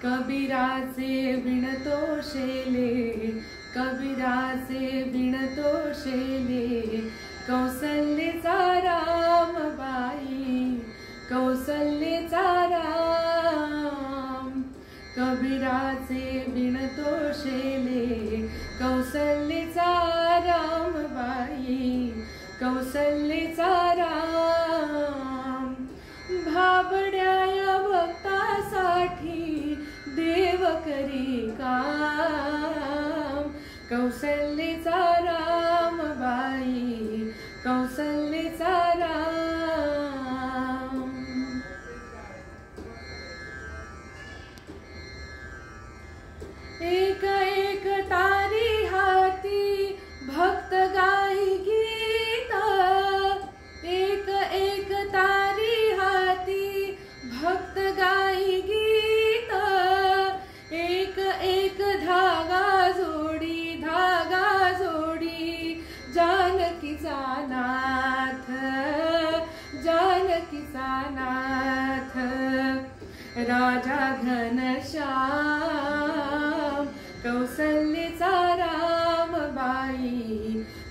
कबीराचे विणतो शेले, कबीराचे विणतो शेले, कौसल्येचा रामबाई, कौसल्येचा राम. कबीराचे विणतो शेले, कौसल्येचा रामबाई, कौसल्येचा राम. भाबड्या या भक्तासाठी देव करी काम, कौसल्येचा रामबाई, कौसल्येचा राम. एक एक तारी हाती भक्त गाई गीत, एक एक तारी हाती भक्त गाई गीत, एक एक धागा जोडी, धागा जोडी, जानकीचा नाथ, जानकीचा नाथ. राजा घनश्याम, कौसल्येचा रामबाई,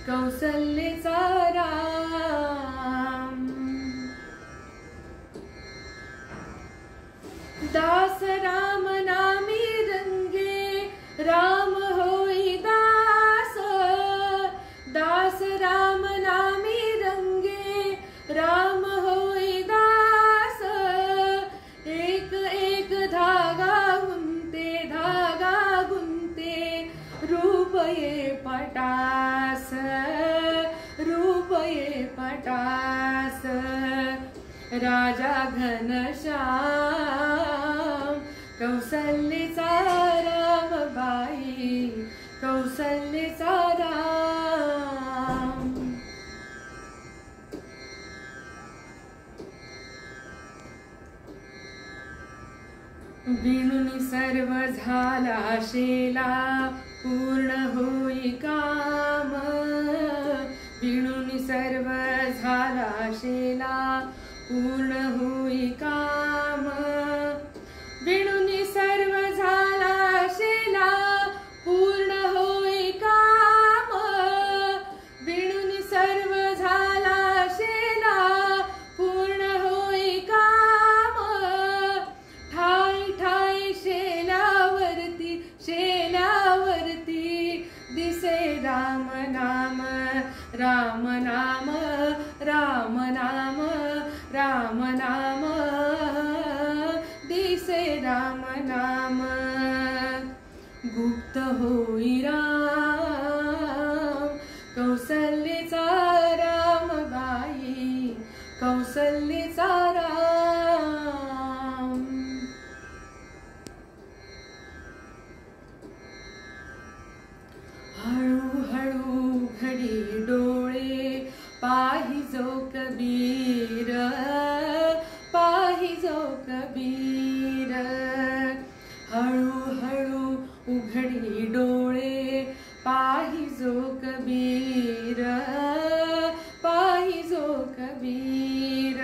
कौसल्येचा राम. दास राम नामी रंगे, राम होई दास, दास राम नामी रंगे, राम होई दास. एक एक धागा गुंते, धागा गुंते, रूप ये पटास, रूप ये पटास. राजा घनश्याम, कौसल्येचा रामबाई, कौसल्येचा राम. विणून सर्व झाला शेला, पूर्ण होई काम, विणून सर्व झाला शेला, पूर्ण होई काम. विणून सर्व झाला शेला, पूर्ण होई काम, विणून सर्व झाला शेला, पूर्ण होई काम. ठाई ठाई शेलावरती, शेलावरती दिसे राम नाम, राम नाम, राम नाम, राम नाम, दिसे राम नाम. गुप्त होई राम, कौसल्येचा रामबाई, कौसल्येचा राम. हळू हळू घडी डोळे, पाहिजो कबीर, पाहिजो कबीर. हळू हळू उघडी डोळे, पाहिजो कबीर, पाहिजो कबीर.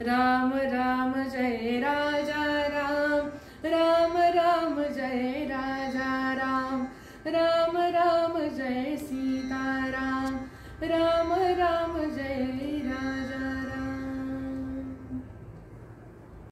राम राम जय राजा राम, राम राम जय राजा राम, राम राम जय सीता राम, राम